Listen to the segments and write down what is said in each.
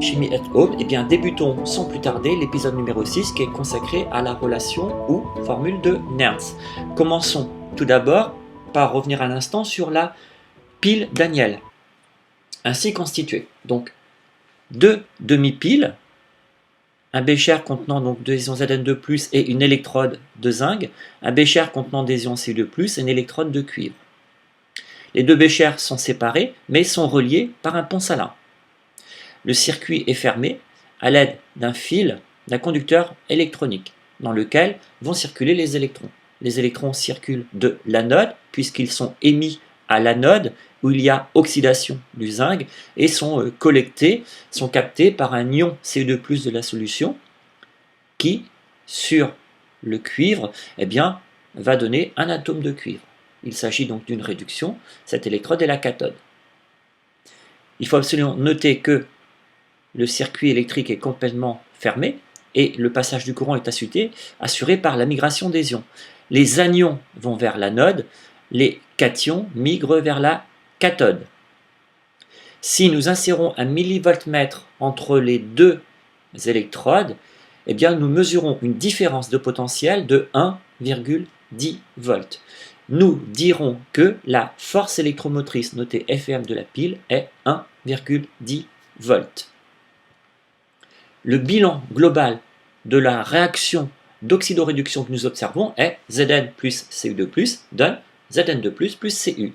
Chimie at Home, eh bien débutons sans plus tarder l'épisode numéro 6 qui est consacré à la relation ou formule de Nernst. Commençons tout d'abord par revenir un instant sur la pile Daniell, ainsi constituée. Donc deux demi-piles, un bécher contenant donc deux ions Zn2+, et une électrode de zinc, un bécher contenant des ions Cu2+, et une électrode de cuivre. Les deux béchers sont séparés, mais sont reliés par un pont salin. Le circuit est fermé à l'aide d'un fil, d'un conducteur électronique, dans lequel vont circuler les électrons. Les électrons circulent de l'anode, puisqu'ils sont émis à l'anode, où il y a oxydation du zinc, et sont collectés, sont captés par un ion Cu2+ de la solution, qui, sur le cuivre, eh bien, va donner un atome de cuivre. Il s'agit donc d'une réduction, cette électrode est la cathode. Il faut absolument noter que le circuit électrique est complètement fermé et le passage du courant est assuré par la migration des ions. Les anions vont vers l'anode, les cations migrent vers la cathode. Si nous insérons un millivoltmètre entre les deux électrodes, eh bien nous mesurons une différence de potentiel de 1,10 volts. Nous dirons que la force électromotrice notée Fm de la pile est 1,10 volts. Le bilan global de la réaction d'oxydoréduction que nous observons est Zn plus Cu2+, donne Zn2+, plus Cu.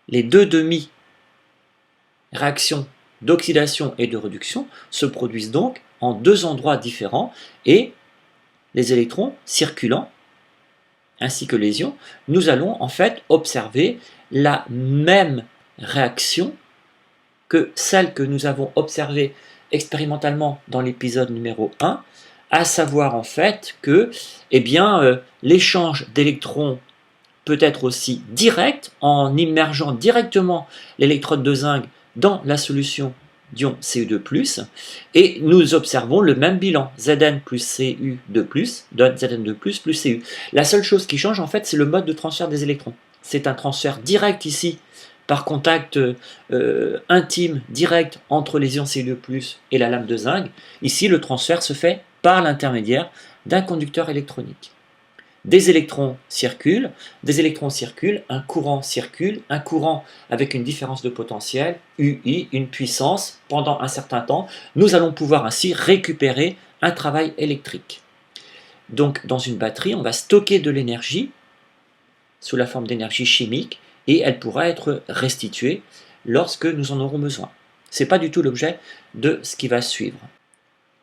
Les deux demi-réactions d'oxydation et de réduction se produisent donc en deux endroits différents et les électrons circulant ainsi que les ions, nous allons en fait observer la même réaction que celle que nous avons observée expérimentalement dans l'épisode numéro 1, à savoir en fait que l'échange d'électrons peut être aussi direct en immergeant directement l'électrode de zinc dans la solution d'ion Cu2+, et nous observons le même bilan, Zn plus Cu2+, donne Zn2+, plus Cu. La seule chose qui change en fait, c'est le mode de transfert des électrons. C'est un transfert direct ici, par contact intime, direct entre les ions Cu2+ et la lame de zinc. Ici, le transfert se fait par l'intermédiaire d'un conducteur électronique. Des électrons circulent, un courant circule, un courant avec une différence de potentiel, UI, une puissance, pendant un certain temps. Nous allons pouvoir ainsi récupérer un travail électrique. Donc, dans une batterie, on va stocker de l'énergie sous la forme d'énergie chimique, et elle pourra être restituée lorsque nous en aurons besoin. Ce n'est pas du tout l'objet de ce qui va suivre.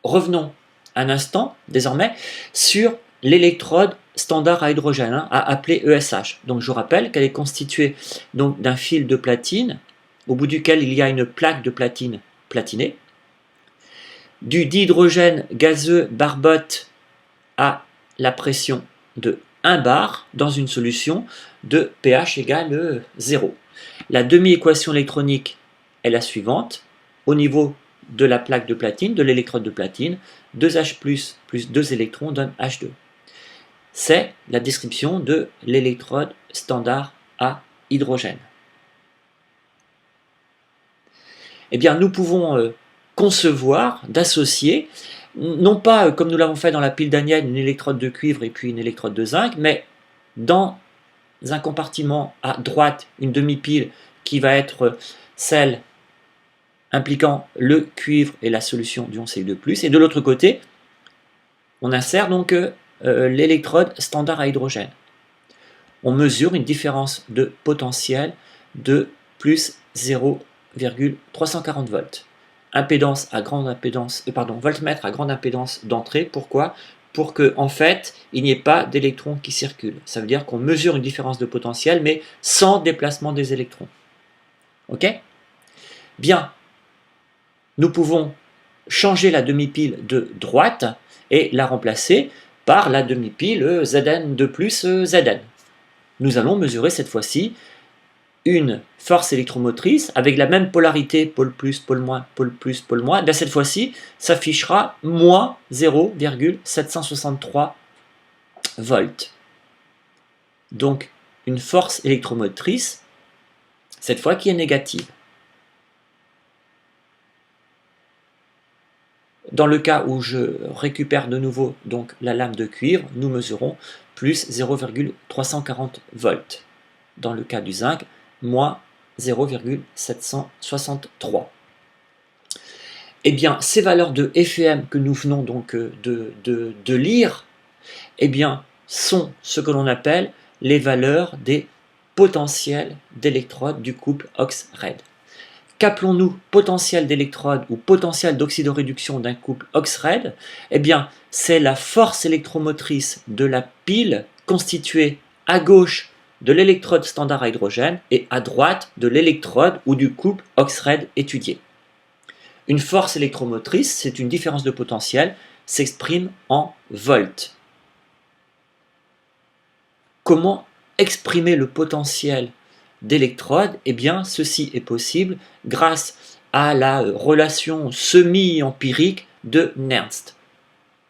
Revenons un instant, désormais, sur l'électrode standard à hydrogène, appelée ESH. Donc je vous rappelle qu'elle est constituée d'un fil de platine, au bout duquel il y a une plaque de platine platinée, du dihydrogène gazeux barbote à la pression de 1 bar dans une solution de pH égale 0. La demi-équation électronique est la suivante. Au niveau de la plaque de platine, de l'électrode de platine, 2H+, plus 2 électrons donne H2. C'est la description de l'électrode standard à hydrogène. Eh bien, nous pouvons concevoir d'associer, non pas comme nous l'avons fait dans la pile Daniell, une électrode de cuivre et puis une électrode de zinc, mais dans un compartiment à droite, une demi-pile qui va être celle impliquant le cuivre et la solution d'ion Cu2+, et de l'autre côté, on insère donc l'électrode standard à hydrogène. On mesure une différence de potentiel de plus 0,340 volts. Voltmètre à grande impédance d'entrée. Pourquoi ? Pour que, en fait, il n'y ait pas d'électrons qui circulent. Ça veut dire qu'on mesure une différence de potentiel, mais sans déplacement des électrons. Ok ? Bien. Nous pouvons changer la demi-pile de droite et la remplacer par la demi-pile Zn2+, Zn. Nous allons mesurer cette fois-ci une force électromotrice avec la même polarité, pôle plus, pôle moins, pôle plus, pôle moins. Bien, cette fois-ci s'affichera moins 0,763 volts. Donc une force électromotrice, cette fois qui est négative. Dans le cas où je récupère de nouveau donc la lame de cuivre, nous mesurons plus 0,340 volts. Dans le cas du zinc, moins 0,763. Eh bien, ces valeurs de FEM que nous venons donc de lire, eh bien, sont ce que l'on appelle les valeurs des potentiels d'électrodes du couple OX-RED. Qu'appelons-nous potentiel d'électrode ou potentiel d'oxydoréduction d'un couple OX-RED? Eh bien, c'est la force électromotrice de la pile constituée à gauche de l'électrode standard à hydrogène et à droite de l'électrode ou du couple OX-RED étudié. Une force électromotrice, c'est une différence de potentiel, s'exprime en volts. Comment exprimer le potentiel d'électrode? Eh bien, ceci est possible grâce à la relation semi-empirique de Nernst.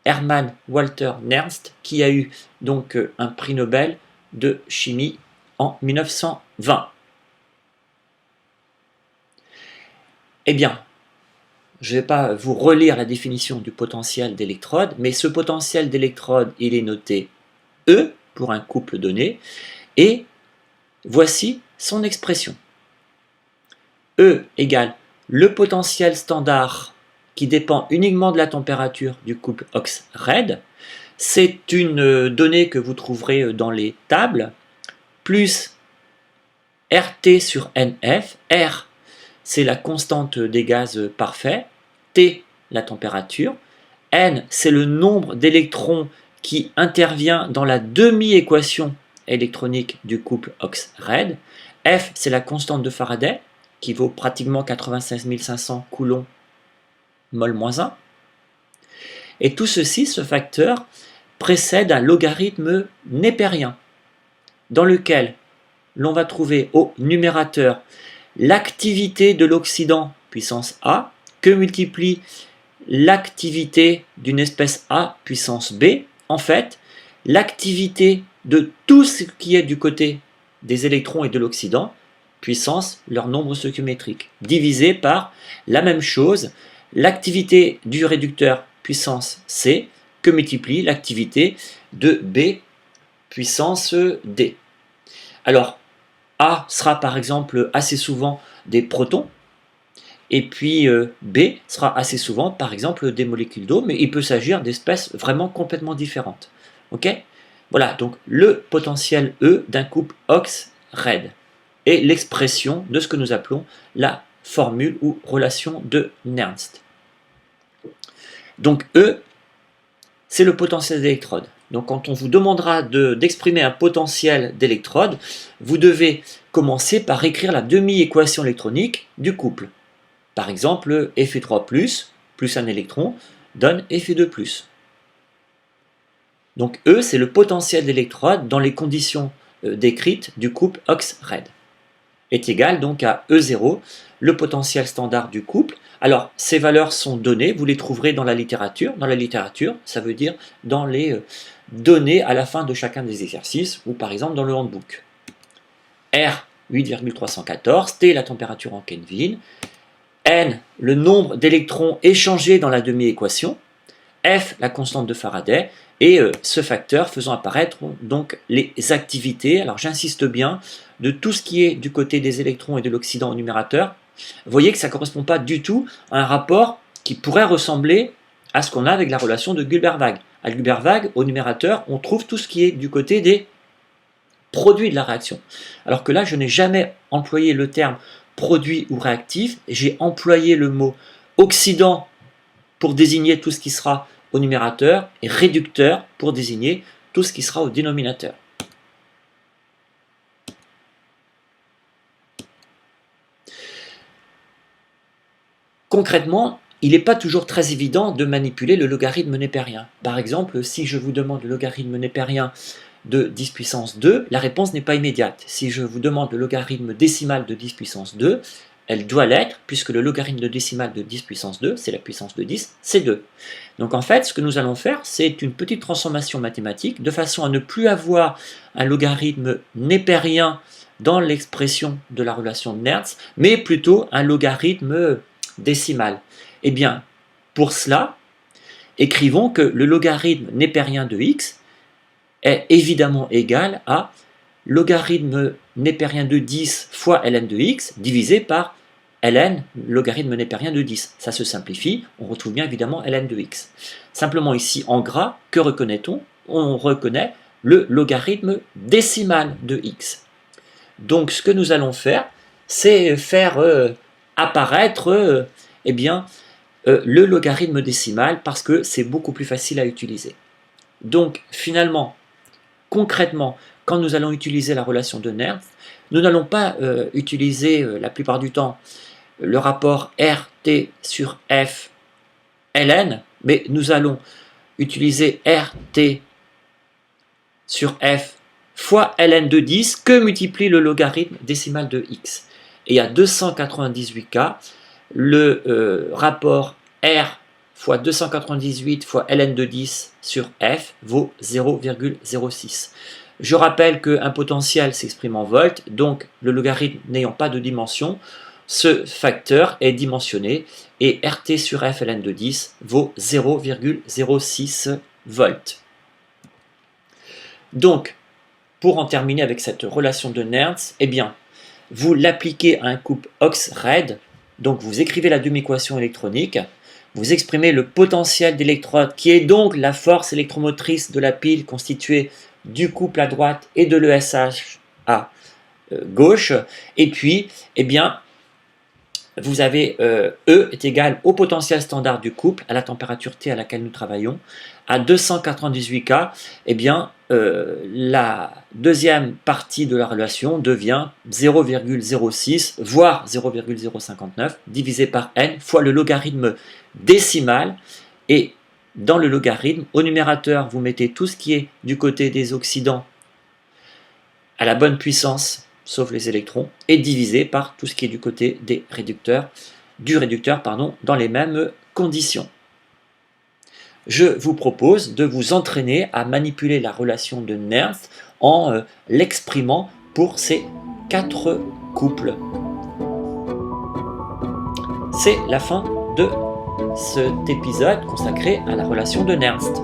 Hermann Walter Nernst, qui a eu donc un prix Nobel de chimie en 1920. Eh bien, je ne vais pas vous relire la définition du potentiel d'électrode, mais ce potentiel d'électrode, il est noté E pour un couple donné, et voici son expression. E égale le potentiel standard qui dépend uniquement de la température du couple OX-RED. C'est une donnée que vous trouverez dans les tables, plus RT sur NF. R, c'est la constante des gaz parfaits. T, la température. N, c'est le nombre d'électrons qui intervient dans la demi-équation électronique du couple OX-RED. F, c'est la constante de Faraday, qui vaut pratiquement 96 500 coulombs mol-1. Et tout ceci, ce facteur, précède un logarithme népérien, dans lequel l'on va trouver au numérateur l'activité de l'oxydant puissance A, que multiplie l'activité d'une espèce A puissance B. En fait, l'activité de tout ce qui est du côté des électrons et de l'oxydant, puissance leur nombre stoichiométrique, divisé par la même chose, l'activité du réducteur puissance C, que multiplie l'activité de B puissance D. Alors, A sera par exemple assez souvent des protons, et puis B sera assez souvent par exemple des molécules d'eau, mais il peut s'agir d'espèces vraiment complètement différentes. Ok? Voilà, donc le potentiel E d'un couple OX-RED est l'expression de ce que nous appelons la formule ou relation de Nernst. Donc E, c'est le potentiel d'électrode. Donc quand on vous demandera d'exprimer un potentiel d'électrode, vous devez commencer par écrire la demi-équation électronique du couple. Par exemple, Fe3+, plus un électron, donne Fe2+. Donc E, c'est le potentiel d'électrode dans les conditions décrites du couple OX-RED. Est égal donc à E0, le potentiel standard du couple. Alors, ces valeurs sont données, vous les trouverez dans la littérature. Dans la littérature, ça veut dire dans les données à la fin de chacun des exercices, ou par exemple dans le handbook. R, 8,314, T, la température en Kelvin, N, le nombre d'électrons échangés dans la demi-équation, F, la constante de Faraday, et ce facteur faisant apparaître donc les activités, alors j'insiste bien, de tout ce qui est du côté des électrons et de l'oxydant au numérateur. Vous voyez que ça ne correspond pas du tout à un rapport qui pourrait ressembler à ce qu'on a avec la relation de Gülbert-Wagh. À Gülbert-Wagh, au numérateur, on trouve tout ce qui est du côté des produits de la réaction. Alors que là, je n'ai jamais employé le terme produit ou réactif, j'ai employé le mot oxydant pour désigner tout ce qui sera au numérateur et réducteur pour désigner tout ce qui sera au dénominateur. Concrètement, il n'est pas toujours très évident de manipuler le logarithme népérien. Par exemple, si je vous demande le logarithme népérien de 10 puissance 2, la réponse n'est pas immédiate. Si je vous demande le logarithme décimal de 10 puissance 2, elle doit l'être, puisque le logarithme de décimale de 10 puissance 2, c'est la puissance de 10, c'est 2. Donc en fait, ce que nous allons faire, c'est une petite transformation mathématique, de façon à ne plus avoir un logarithme népérien dans l'expression de la relation de Nernst, mais plutôt un logarithme décimal. Eh bien, pour cela, écrivons que le logarithme népérien de x est évidemment égal à logarithme népérien de 10 fois ln de x divisé par ln, logarithme népérien de 10. Ça se simplifie, on retrouve bien évidemment ln de x. Simplement ici en gras, que reconnaît-on? On reconnaît le logarithme décimal de x. Donc ce que nous allons faire, c'est faire apparaître le logarithme décimal parce que c'est beaucoup plus facile à utiliser. Donc finalement, concrètement, quand nous allons utiliser la relation de Nernst, nous n'allons pas utiliser la plupart du temps le rapport RT sur F ln, mais nous allons utiliser RT sur F fois ln de 10 que multiplie le logarithme décimal de x. Et à 298 cas, le rapport R fois 298 fois ln de 10 sur F vaut 0,06. Je rappelle qu'un potentiel s'exprime en volts, donc le logarithme n'ayant pas de dimension, ce facteur est dimensionné et RT sur F ln de 10 vaut 0,06 volts. Donc, pour en terminer avec cette relation de Nernst, eh bien, vous l'appliquez à un couple Ox-Reid, donc vous écrivez la demi-équation électronique, vous exprimez le potentiel d'électrode qui est donc la force électromotrice de la pile constituée du couple à droite et de l'ESH à gauche, et puis, eh bien, vous avez E est égal au potentiel standard du couple à la température T à laquelle nous travaillons. À 298 K, eh bien, la deuxième partie de la relation devient 0,06 voire 0,059 divisé par n fois le logarithme décimal. Et dans le logarithme, au numérateur, vous mettez tout ce qui est du côté des oxydants à la bonne puissance, sauf les électrons, et divisé par tout ce qui est du côté des réducteurs, dans les mêmes conditions. Je vous propose de vous entraîner à manipuler la relation de Nernst en l'exprimant pour ces 4 couples. C'est la fin de cet épisode consacré à la relation de Nernst.